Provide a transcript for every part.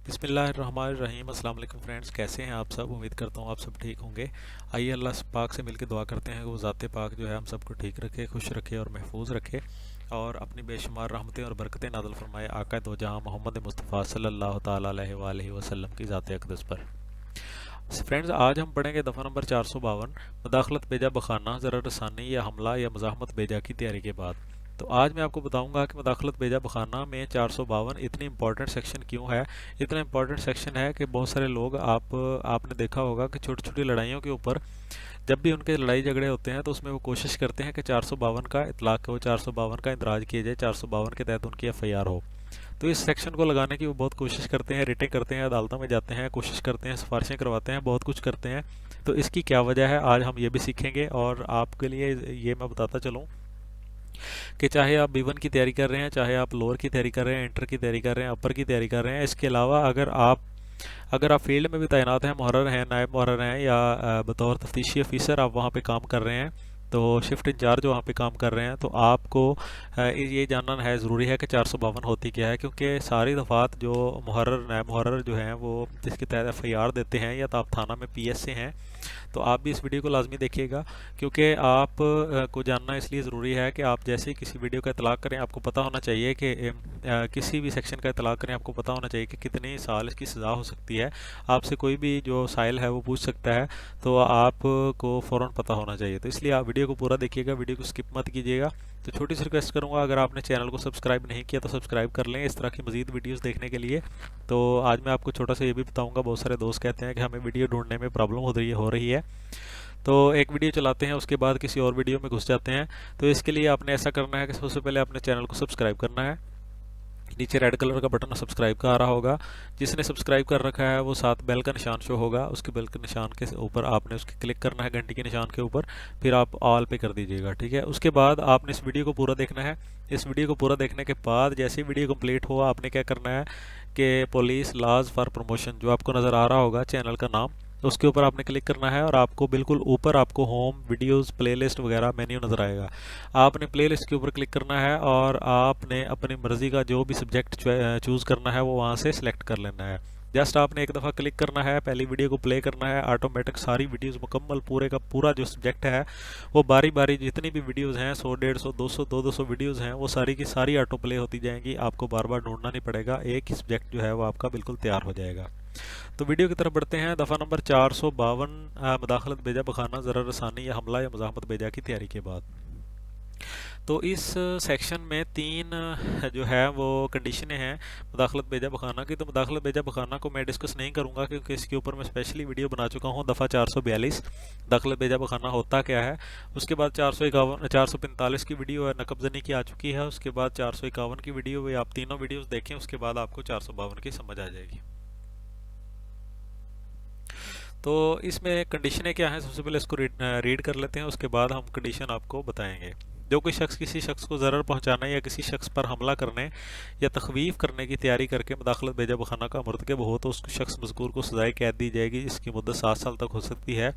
बिस्मिल्लाहिर्रहमानिर्रहीम। अस्सलाम वालेकुम फ्रेंड्स, कैसे हैं आप सब। उम्मीद करता हूँ आप सब ठीक होंगे। आइए अल्लाह पाक से मिलकर दुआ करते हैं कि वो ज़ाते पाक जो है हम सबको ठीक रखे, खुश रखे और महफूज रखे, और अपनी बेशुमार रहमतें और बरकतें नाज़िल फरमाए आका दो जहां मोहम्मद मुस्तफ़ा सल्लल्लाहु ताला अलैहि वसल्लम की ज़ात अक़दस पर। फ्रेंड्स, आज हम पढ़ेंगे दफ़ा नंबर 452, मदाखलत बेजा बखाना, ज़रा रसानी या हमला या मज़ाहमत बेजा की तैयारी के बाद। तो आज मैं आपको बताऊंगा कि मदाखलत बेजा बखाना में 452 इतनी इंपॉर्टेंट सेक्शन क्यों है। इतना इंपॉर्टेंट सेक्शन है कि बहुत सारे लोग आपने देखा होगा कि छोटी छोटी लड़ाइयों के ऊपर जब भी उनके लड़ाई झगड़े होते हैं तो उसमें वो कोशिश करते हैं कि 452 का इतलाक़ हो, 452 का इंदराज किया जाए, 452 के तहत उनकी एफ़आईआर हो। तो इस सेक्शन को लगाने की वो बहुत कोशिश करते हैं, रिटें करते हैं, अदालतों में जाते हैं, कोशिश करते हैं, सिफारिशें करवाते हैं, बहुत कुछ करते हैं। तो इसकी क्या वजह है आज हम ये भी सीखेंगे, और आपके लिए ये मैं बताता चलूँ कि चाहे आप B1 की तैयारी कर रहे हैं, चाहे आप लोअर की तैयारी कर रहे हैं, इंटर की तैयारी कर रहे हैं, अपर की तैयारी कर रहे हैं, इसके अलावा अगर आप फील्ड में भी तैनात हैं, मुहर्रर हैं, नायब मुहर्रर हैं, या बतौर तफ्तीशी ऑफिसर आप वहाँ पे काम कर रहे हैं, तो शिफ्ट इंचार्ज वहाँ पे काम कर रहे हैं, तो आपको ये जानना है, ज़रूरी है कि 452 होती क्या है। क्योंकि सारी दफ़ात जो मुहर्रर नायब मुहर्रर जो हैं वो जिसके तहत एफ़आईआर देते हैं या तो आप थाना में PS से हैं, तो आप भी इस वीडियो को लाजमी देखिएगा। क्योंकि आप को जानना इसलिए ज़रूरी है कि आप जैसे ही किसी वीडियो का इतलाक़ करें आपको पता होना चाहिए कि किसी भी सेक्शन का इतलाक़ करें आपको पता होना चाहिए कि कितने साल इसकी सज़ा हो सकती है। आपसे कोई भी जो साइल है वो पूछ सकता है, तो आपको फ़ौरन पता होना चाहिए। तो इसलिए आप वीडियो को पूरा देखिएगा, वीडियो को स्किप मत कीजिएगा। तो छोटी सी रिक्वेस्ट करूँगा, अगर आपने चैनल को सब्सक्राइब नहीं किया तो सब्सक्राइब कर लें इस तरह की मज़ीद वीडियोस देखने के लिए। तो आज मैं आपको छोटा सा ये भी बताऊंगा, बहुत सारे दोस्त कहते हैं कि हमें वीडियो ढूंढने में प्रॉब्लम हो रही है। तो एक वीडियो चलाते हैं, उसके बाद किसी और वीडियो में घुस जाते हैं। तो इसके लिए आपने ऐसा करना है कि सबसे पहले अपने चैनल को सब्सक्राइब करना है। नीचे रेड कलर का बटन सब्सक्राइब का आ रहा होगा, जिसने सब्सक्राइब कर रखा है वो साथ बेल का निशान शो होगा, उसके बेल के निशान के ऊपर आपने उसके क्लिक करना है, घंटी के निशान के ऊपर, फिर आप ऑल पे कर दीजिएगा, ठीक है। उसके बाद आपने इस वीडियो को पूरा देखना है। इस वीडियो को पूरा देखने के बाद जैसे ही वीडियो कंप्लीट हुआ आपने क्या करना है कि पुलिस लॉज फॉर प्रमोशन जो आपको नज़र आ रहा होगा चैनल का नाम, तो उसके ऊपर आपने क्लिक करना है, और आपको बिल्कुल ऊपर आपको होम वीडियोस प्लेलिस्ट वगैरह मेन्यू नज़र आएगा। आपने प्लेलिस्ट के ऊपर क्लिक करना है और आपने अपनी मर्ज़ी का जो भी सब्जेक्ट चूज़ करना है वो वहाँ से सिलेक्ट कर लेना है। जस्ट आपने एक दफ़ा क्लिक करना है, पहली वीडियो को प्ले करना है, ऑटोमेटिक सारी वीडियोस मुकम्मल पूरे का पूरा जो सब्जेक्ट है वो बारी बारी जितनी भी वीडियोस हैं 100 150 200 200 वीडियोस हैं वो सारी की सारी ऑटो प्ले होती जाएंगी। आपको बार बार ढूंढना नहीं पड़ेगा, एक ही सब्जेक्ट जो है वो आपका बिल्कुल तैयार हो जाएगा। तो वीडियो की तरफ बढ़ते हैं। दफ़ा नंबर 452, मदाखलत बेजा बखाना, ज़रा रसानी या हमला या मज़ाहमत बेजा की तैयारी के बाद। तो इस सेक्शन में तीन जो है वो कंडीशनें हैं मदाखलत बेजा बखाना की। तो मदाखलत बेजा बखाना को मैं डिस्कस नहीं करूंगा क्योंकि इसके ऊपर मैं स्पेशली वीडियो बना चुका हूँ, दफ़ा 442 मदाखलत बेजा बखाना होता क्या है। उसके बाद 445 की वीडियो है नकबजनी की आ चुकी है। उसके बाद 451 की वीडियो हुई, आप तीनों वीडियोज़ देखें, उसके बाद आपको 452 की समझ आ जाएगी। तो इसमें कंडीशनें क्या हैं, सबसे पहले इसको रीड कर लेते हैं, उसके बाद हम कंडीशन आपको बताएंगे। जो कोई शख्स किसी शख्स को ज़रर पहुंचाने या किसी शख्स पर हमला करने या तखवीफ़ करने की तैयारी करके मदाखलत बेजा बखाना का मुर्तकब हो तो उस शख्स मज़कूर को सज़ाए कैद दी जाएगी, जिसकी मुद्दत 7 साल तक हो सकती है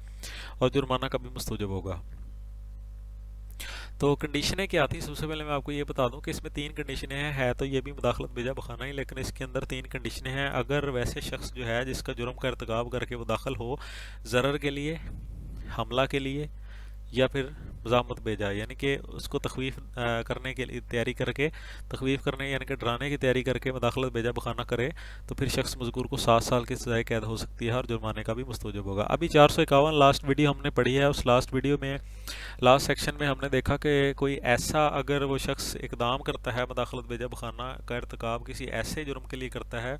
और जुर्माना का भी मुस्तजब होगा। तो कंडीशनें क्या थी, सबसे पहले मैं आपको ये बता दूं कि इसमें तीन कंडीशनें हैं, है तो ये भी मदाखलत बेजा बखाना ही, लेकिन इसके अंदर तीन कंडीशनें हैं। अगर वैसे शख्स जो है जिसका जुर्म का इर्तिकाब करके वो दाखिल हो ज़रर के लिए, हमला के लिए या फिर मज़ाहमत बेजा, यानी कि उसको तखवीफ़ करने के लिए तैयारी करके, तखवीफ़ करने यानी कि डराने की तैयारी करके मदाखलत बेजा बखाना करे, तो फिर शख्स मज़कूर को 7 साल की सज़ाए कैद हो सकती है और जुर्माने का भी मुस्तवजब होगा। अभी 451 लास्ट वीडियो हमने पढ़ी है, उस लास्ट वीडियो में लास्ट सेक्शन में हमने देखा कि कोई ऐसा अगर वो शख्स इकदाम करता है मदाखलत बेजा बखाना का इर्तिकाब किसी ऐसे जुर्म के लिए करता है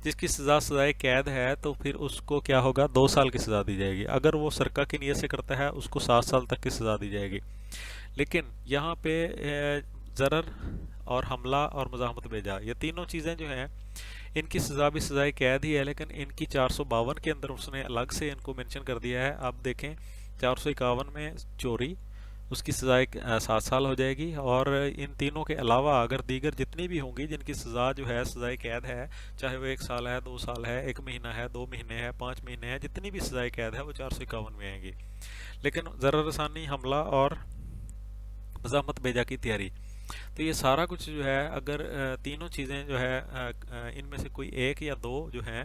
जिसकी सज़ाए कैद है, तो फिर उसको क्या होगा, 2 साल की सज़ा दी जाएगी। अगर वो सरका की नीयत से करता है उसको 7 साल तक की सज़ा दी जाएगी। लेकिन यहाँ पे ज़रर और हमला और मज़ाहमत बेजा, ये तीनों चीज़ें जो हैं इनकी सज़ा भी सज़ाए कैद ही है, लेकिन इनकी 452 के अंदर उसने अलग से इनको मेंशन कर दिया है। आप देखें 451 में चोरी, उसकी सज़ाए 7 साल हो जाएगी, और इन तीनों के अलावा अगर दीगर जितनी भी होंगी जिनकी सज़ा जो है सज़ाए कैद है, चाहे वो 1 साल है, 2 साल है, 1 महीना है, 2 महीने है, 5 महीने है, जितनी भी सज़ाए कैद है वो 451 में आएंगी। लेकिन ज़रर रसानी, हमला और मज़ाहमत बेजा की तैयारी, تو یہ سارا کچھ جو ہے اگر تینوں چیزیں جو ہے ان میں سے کوئی ایک یا دو جو ہیں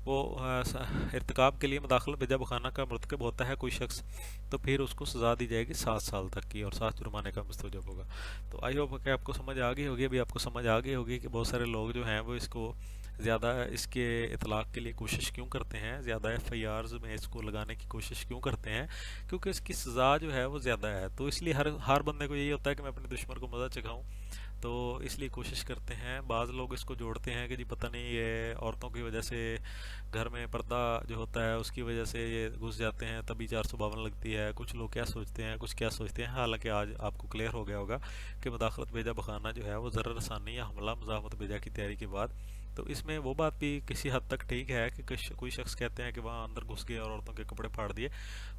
وہ ارتکاب کے لیے مداخلت بیجا بخانہ کا مرتکب ہوتا ہے کوئی شخص، تو پھر اس کو سزا دی جائے گی 7 سال تک کی، اور 7 جرمانے کا مستوجب ہوگا۔ تو آئی ہوپ کہ آپ کو سمجھ آ گئی ہوگی، ابھی آپ کو سمجھ آ گئی ہوگی کہ بہت سارے لوگ جو ہیں وہ اس کو زیادہ اس کے اطلاق کے لیے کوشش کیوں کرتے ہیں، زیادہ ایف آئی آرز میں اس کو لگانے کی کوشش کیوں کرتے ہیں، کیونکہ اس کی سزا جو ہے وہ زیادہ ہے۔ تو اس لیے ہر بندے کو یہی ہوتا ہے کہ میں اپنے دشمن کو مزہ چکھاؤں، تو اس لیے کوشش کرتے ہیں۔ بعض لوگ اس کو جوڑتے ہیں کہ جی پتہ نہیں یہ عورتوں کی وجہ سے گھر میں پردہ جو ہوتا ہے اس کی وجہ سے یہ گھس جاتے ہیں تبھی 452 لگتی ہے۔ کچھ لوگ کیا سوچتے ہیں، کچھ کیا سوچتے ہیں، حالانکہ آج آپ کو کلیئر ہو گیا ہوگا کہ مداخلت بیجا بخانہ جو ہے وہ ضرر رسانی یا حملہ مزاحمت بیجا کی تیاری کے بعد، تو اس میں وہ بات بھی کسی حد تک ٹھیک ہے کہ کوئی شخص کہتے ہیں کہ وہاں اندر گھس گئے اور عورتوں کے کپڑے پھاڑ دیے،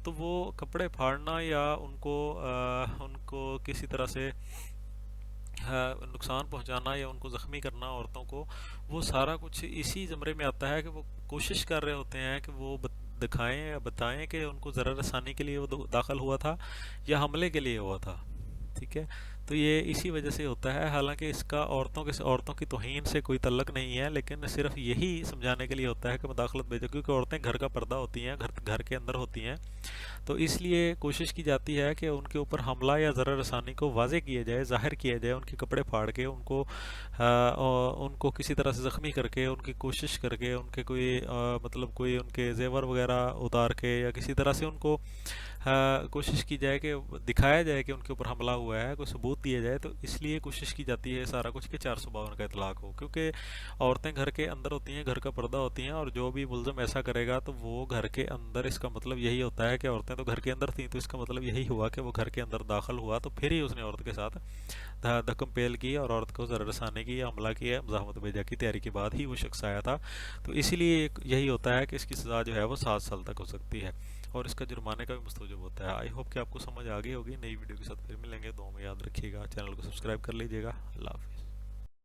تو وہ کپڑے پھاڑنا یا ان کو کسی طرح سے نقصان پہنچانا یا ان کو زخمی کرنا عورتوں کو، وہ سارا کچھ اسی زمرے میں آتا ہے کہ وہ کوشش کر رہے ہوتے ہیں کہ وہ دکھائیں یا بتائیں کہ ان کو ضرر رسانی کے لیے وہ داخل ہوا تھا یا حملے کے لیے ہوا تھا، ٹھیک ہے۔ تو یہ اسی وجہ سے ہوتا ہے، حالانکہ اس کا عورتوں کی توہین سے کوئی تعلق نہیں ہے، لیکن صرف یہی سمجھانے کے لیے ہوتا ہے کہ مداخلت بیجا، کیونکہ عورتیں گھر کا پردہ ہوتی ہیں، گھر کے اندر ہوتی ہیں، تو اس لیے کوشش کی جاتی ہے کہ ان کے اوپر حملہ یا ضرر رسانی کو واضح کیا جائے، ظاہر کیا جائے، ان کے کپڑے پھاڑ کے ان کو کسی طرح سے زخمی کر کے، ان کی کوشش کر کے، ان کے کوئی ان کے زیور وغیرہ اتار کے یا کسی طرح سے ان کو کوشش کی جائے کہ دکھایا جائے کہ ان کے اوپر حملہ ہوا ہے، کوئی ثبوت دیا جائے۔ تو اس لیے کوشش کی جاتی ہے سارا کچھ کہ 452 کا اطلاق ہو، کیونکہ عورتیں گھر کے اندر ہوتی ہیں، گھر کا پردہ ہوتی ہیں، اور جو بھی ملزم ایسا کرے گا تو وہ گھر کے اندر، اس کا مطلب یہی ہوتا ہے کہ عورتیں تو گھر کے اندر تھیں، تو اس کا مطلب یہی ہوا کہ وہ گھر کے اندر داخل ہوا تو پھر ہی اس نے عورت کے ساتھ دھکم پیل کی اور عورت کو ضرر رسانے کی یا حملہ کیا، مزاحمت بیجا کی تیاری کے بعد ہی وہ شخص آیا تھا۔ تو اسی لیے یہی ہوتا ہے کہ اس کی سزا جو ہے وہ 7 سال تک ہو سکتی ہے، اور اس کا جرمانے کا بھی مستوجب ہوتا ہے۔ آئی ہوپ کہ آپ کو سمجھ آ گئی ہوگی۔ نئی ویڈیو کے ساتھ پھر ملیں گے، دعاؤں میں یاد رکھیے گا، چینل کو سبسکرائب کر لیجیے گا۔ اللہ حافظ۔